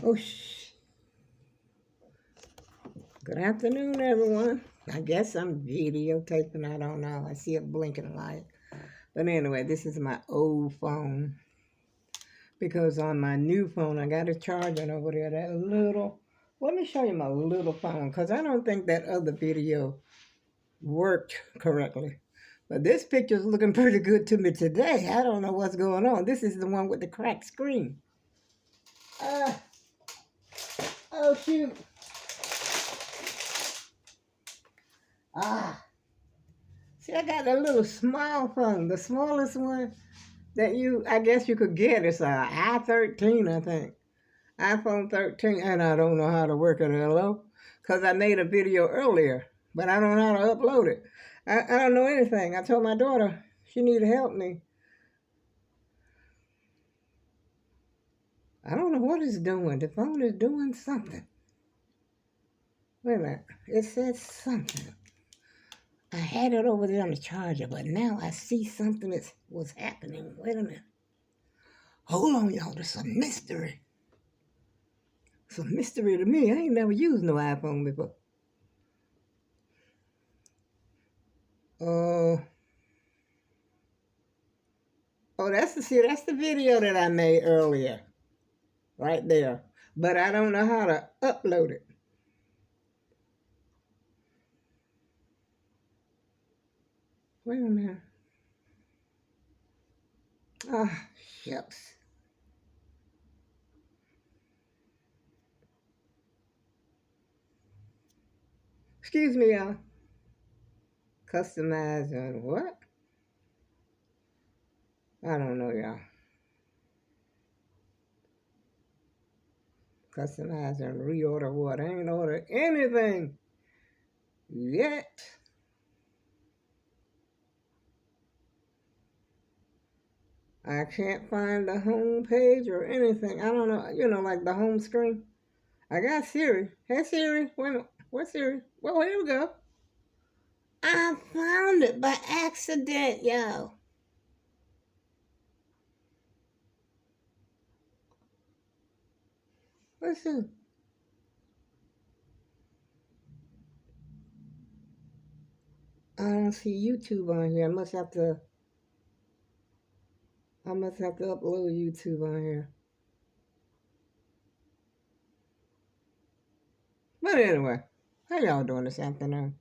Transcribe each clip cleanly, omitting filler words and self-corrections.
Oh, good afternoon, everyone. I guess I'm videotaping. I don't know. I see a blinking light. But anyway, this is my old phone because on my new phone, I got a charger over there. That little. Let me show you my little phone because I don't think that other video worked correctly. But this picture's looking pretty good to me today. I don't know what's going on. This is the one with the cracked screen. Uh, oh, shoot. Ah. See, I got a little small phone, the smallest one that I guess you could get. It's a i13, I think. iPhone 13, and I don't know how to work it, hello? Because I made a video earlier, but I don't know how to upload it. I don't know anything. I told my daughter she needed to help me. I don't know what it's doing. The phone is doing something. Wait a minute. It says something. I had it over there on the charger, but now I see something that was happening. Wait a minute. Hold on, y'all. There's a mystery. It's a mystery to me. I ain't never used no iPhone before. Oh, that's the video that I made earlier, right there. But I don't know how to upload it. Wait a minute. Ah, shucks. Excuse me, y'all. Customize and what? I don't know, y'all. Customize and reorder what? I ain't ordered anything yet. I can't find the home page or anything. I don't know, like the home screen. I got Siri. Hey, Siri. Wait a minute. Where's Siri? Well, here we go. I found it by accident, yo. Listen. I don't see YouTube on here. I must have to upload YouTube on here. But anyway, how y'all doing this afternoon?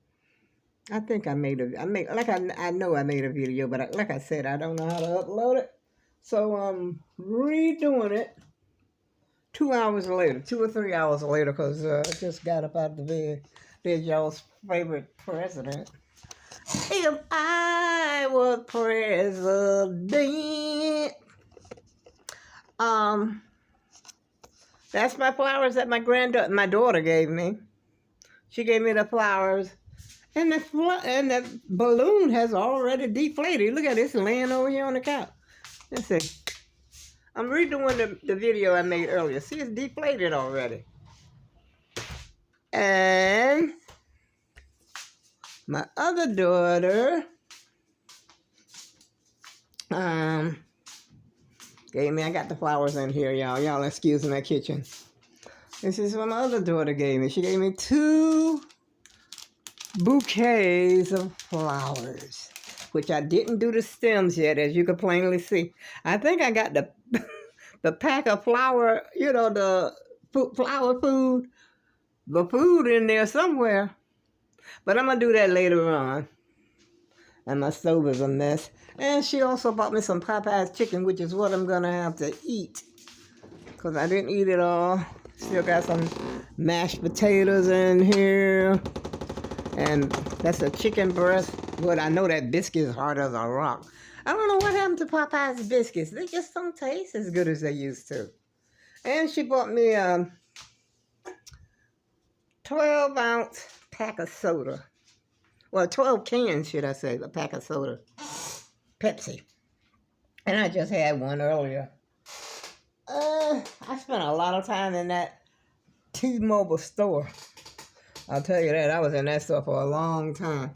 I think I know I made a video, but like I said, I don't know how to upload it. So I'm redoing it 2 hours later, 2 or 3 hours later, because I just got up out of the bed. There's y'all's favorite president. If I was president, um, that's my flowers that my daughter gave me. She gave me the flowers, and the balloon has already deflated. Look at this laying over here on the couch. Let's see. I'm redoing the video I made earlier. See, it's deflated already. And my other daughter gave me, I got the flowers in here, y'all. Y'all excuse my kitchen. This is what my other daughter gave me. She gave me 2 bouquets of flowers, which I didn't do the stems yet, as you can plainly see. I think I got the pack of flour, the flower food, the food in there somewhere. But I'm going to do that later on. And my stove is a mess. And she also bought me some Popeye's chicken, which is what I'm going to have to eat, because I didn't eat it all. Still got some mashed potatoes in here. And that's a chicken breast. But I know that biscuit is hard as a rock. I don't know what happened to Popeye's biscuits. They just don't taste as good as they used to. And she bought me a 12-ounce pack of soda. Well, 12 cans, should I say, a pack of soda. Pepsi. And I just had one earlier. I spent a lot of time in that T-Mobile store. I'll tell you that. I was in that store for a long time.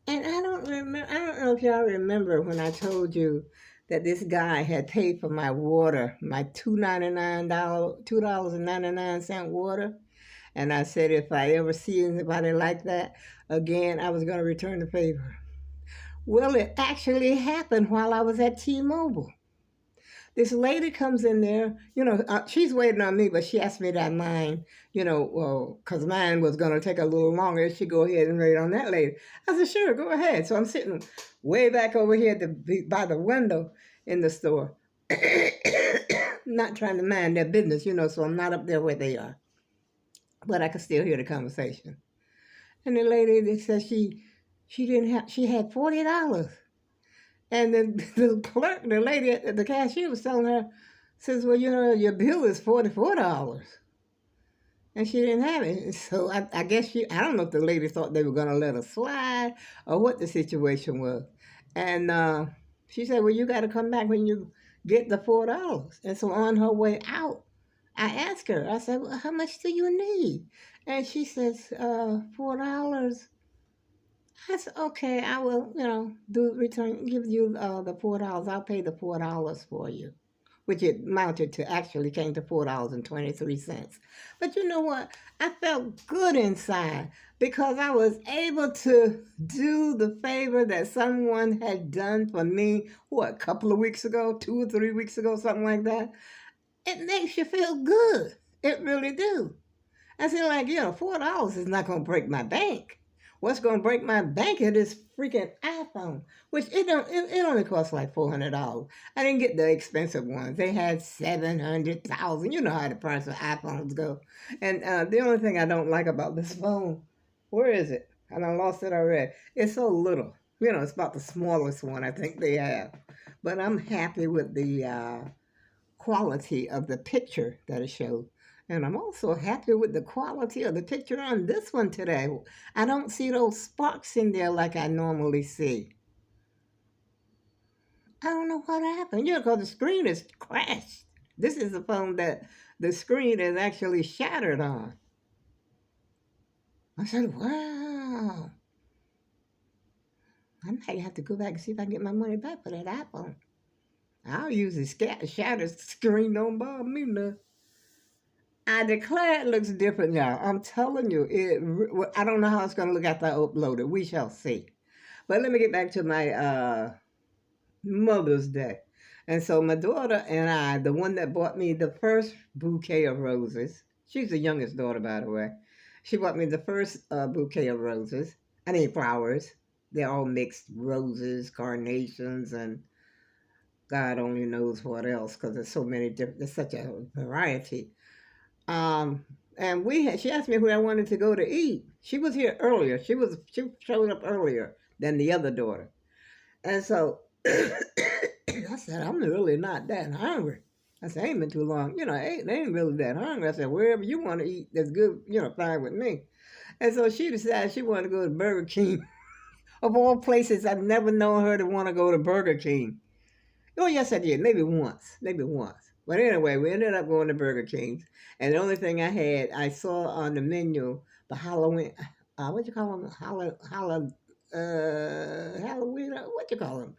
And I don't know if y'all remember when I told you that this guy had paid for my water, my $2.99 water. And I said if I ever see anybody like that again, I was going to return the favor. Well, it actually happened while I was at T-Mobile. This lady comes in there, she's waiting on me, but she asked me that mine, well, because mine was going to take a little longer. She go ahead and wait on that lady. I said, sure, go ahead. So I'm sitting way back over here by the window in the store, not trying to mind their business, so I'm not up there where they are. But I could still hear the conversation. And the lady that said she had $40. And the clerk, the lady, the cashier was telling her, says, well, your bill is $44. And she didn't have it. So I guess I don't know if the lady thought they were going to let her slide or what the situation was. And she said, well, you got to come back when you get the $4. And so on her way out, I asked her, I said, well, how much do you need? And she says, $4. I said, okay, I will, give you the $4. I'll pay the $4 for you, which it amounted to, actually came to $4.23. But you know what? I felt good inside because I was able to do the favor that someone had done for me, a couple of weeks ago, 2 or 3 weeks ago, something like that. It makes you feel good. It really do. I said, like, $4 is not going to break my bank. What's going to break my bank is this freaking iPhone, which it only costs like $400. I didn't get the expensive ones. They had 700,000. You know how the price of iPhones go. And the only thing I don't like about this phone, where is it? And I lost it already. It's so little. It's about the smallest one I think they have. But I'm happy with the quality of the picture that it showed. And I'm also happy with the quality of the picture on this one today. I don't see those sparks in there like I normally see. I don't know what happened. Because the screen is crashed. This is a phone that the screen is actually shattered on. I said, wow. I might have to go back and see if I can get my money back for that iPhone. I'll use the shattered screen, don't bother me none. I declare it looks different now. I'm telling you, I don't know how it's going to look after I upload it. We shall see. But let me get back to my Mother's Day. And so my daughter and I, the one that bought me the first bouquet of roses, she's the youngest daughter, by the way. She bought me the first bouquet of roses. I mean, flowers. They're all mixed roses, carnations, and God only knows what else because there's so many different, there's such a variety. Um, and she asked me where I wanted to go to eat. She was here earlier. She showed up earlier than the other daughter. And so I said, I'm really not that hungry. I said, I ain't been too long. They ain't really that hungry. I said, wherever you want to eat, that's good, fine with me. And so she decided she wanted to go to Burger King. Of all places, I've never known her to want to go to Burger King. Oh, yes, I did. Maybe once. But anyway, we ended up going to Burger King. And the only thing I saw on the menu, the Halloween, what you call them? Halloween, what you call them?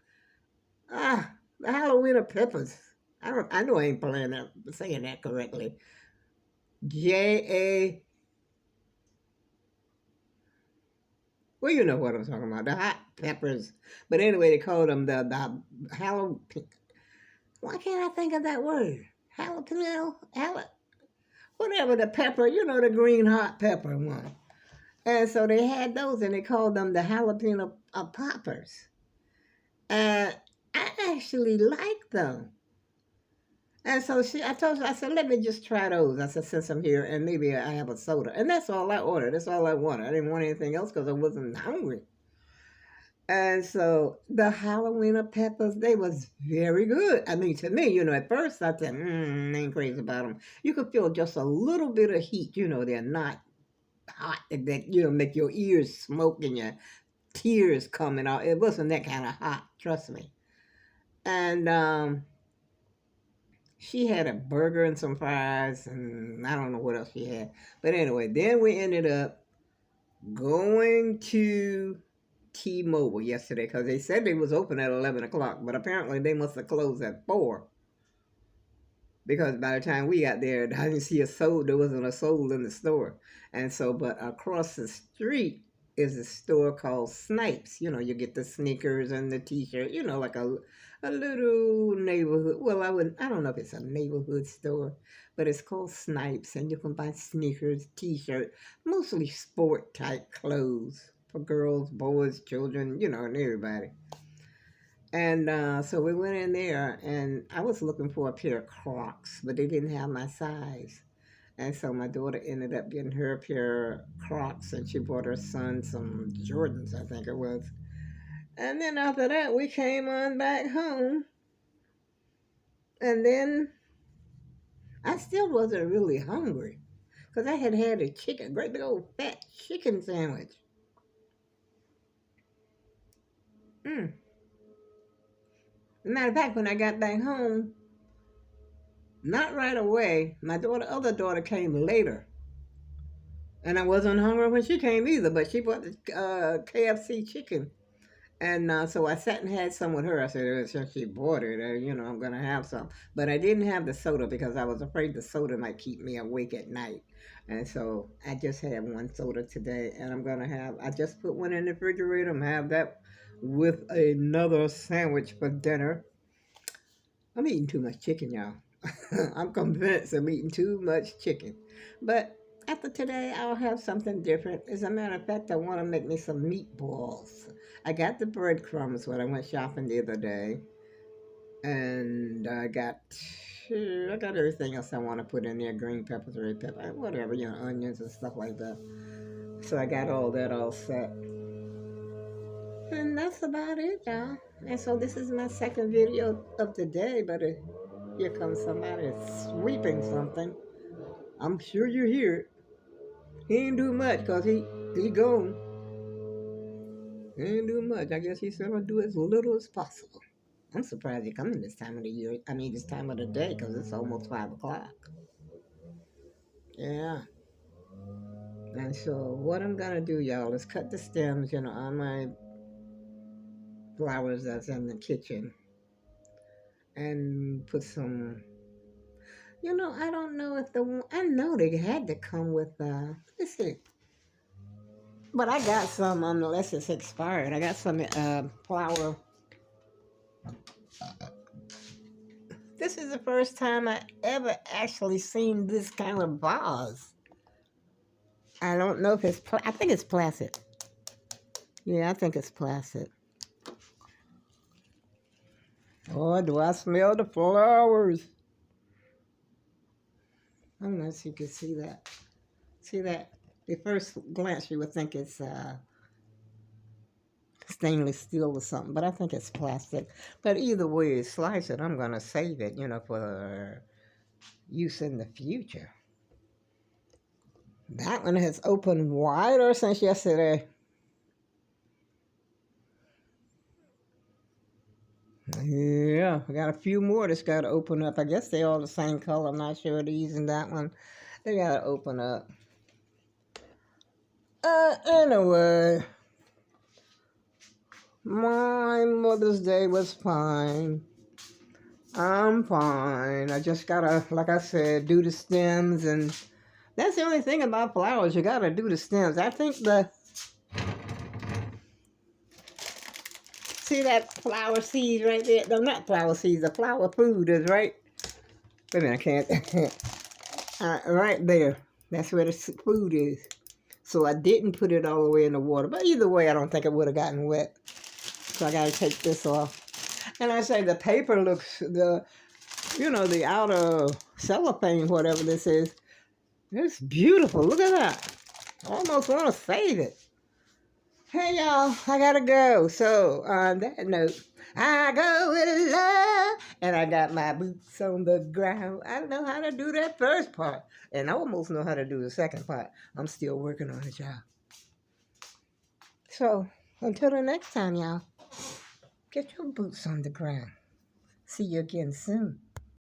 The Halloween peppers. I know I ain't saying that correctly. J-A, well, you know what I'm talking about, the hot peppers. But anyway, they called them the Halloween. Why can't I think of that word? Jalapeno? Whatever the pepper, the green hot pepper one. And so they had those and they called them the jalapeno poppers. And I actually like them. And so I told her, I said, let me just try those. I said, since I'm here and maybe I have a soda. And that's all I ordered. That's all I wanted. I didn't want anything else because I wasn't hungry. And so the Halloween peppers, they was very good. I mean, to me, at first I said, I ain't crazy about them. You could feel just a little bit of heat. They're not hot that, make your ears smoke and your tears coming out. It wasn't that kind of hot, trust me. And she had a burger and some fries, and I don't know what else she had. But anyway, then we ended up going to T-Mobile yesterday because they said they was open at 11 o'clock, but apparently they must have closed at 4 because by the time we got there, I didn't see a soul. There wasn't a soul in the store. And so, but across the street is a store called Snipes. You know, you get the sneakers and the T-shirt. You know, like a little neighborhood. Well, I don't know if it's a neighborhood store, but it's called Snipes, and you can buy sneakers, T-shirt, mostly sport type clothes for girls, boys, children, you know, and everybody. And so we went in there, and I was looking for a pair of Crocs, but they didn't have my size. And so my daughter ended up getting her a pair of Crocs, and she bought her son some Jordans, I think it was. And then after that, we came on back home. And then I still wasn't really hungry because I had had a chicken, great big old fat chicken sandwich. Mm. Matter of fact, when I got back home, not right away, my other daughter came later. And I wasn't hungry when she came either, but she bought the KFC chicken. And so I sat and had some with her. I said, since she bought it, you know, I'm going to have some. But I didn't have the soda because I was afraid the soda might keep me awake at night. And so I just had one soda today. And I just put one in the refrigerator. I'm going to have that with another sandwich for dinner. I'm eating too much chicken, y'all. I'm convinced I'm eating too much chicken. But after today, I'll have something different. As a matter of fact, I want to make me some meatballs. I got the breadcrumbs when I went shopping the other day, and I got everything else I want to put in there: green peppers, red pepper, whatever, you know, onions and stuff like that. So I got all that all set, and that's about it, y'all. And so this is my second video of the day, but here comes somebody sweeping something. I'm sure you hear it. He ain't do much because he gone. He ain't do much. I guess he's gonna do as little as possible. I'm surprised he coming this time of the year. I mean, this time of the day because it's almost 5 o'clock. Yeah. And so what I'm gonna do, y'all, is cut the stems, you know, on my flowers that's in the kitchen, and put some. You know, I don't know if I know they had to come with. Let's see. But I got some, unless it's expired. I got some flower. This is the first time I ever actually seen this kind of vase. I don't know if it's, I think it's plastic. Yeah, I think it's plastic. Oh, do I smell the flowers? I don't know if you can see that. See that? At first glance, you would think it's stainless steel or something, but I think it's plastic. But either way you slice it, I'm going to save it, you know, for use in the future. That one has opened wider since yesterday. Yeah, I got a few more that's got to open up. I guess they all the same color. I'm not sure these and that one. They got to open up. Anyway, my Mother's Day was fine. I'm fine. I just gotta, like I said, do the stems, and that's the only thing about flowers. You gotta do the stems. I think see that flower seed right there? No, not flower seeds. The flower food is right. Wait a minute, I can't. Right there. That's where the food is. So I didn't put it all the way in the water. But either way, I don't think it would have gotten wet. So I gotta take this off. And I say the paper looks, the outer cellophane, whatever this is, it's beautiful. Look at that. I almost want to save it. Hey, y'all, I gotta go. So, on that note, I go with love, and I got my boots on the ground. I know how to do that first part, and I almost know how to do the second part. I'm still working on it, y'all. So, until the next time, y'all, get your boots on the ground. See you again soon.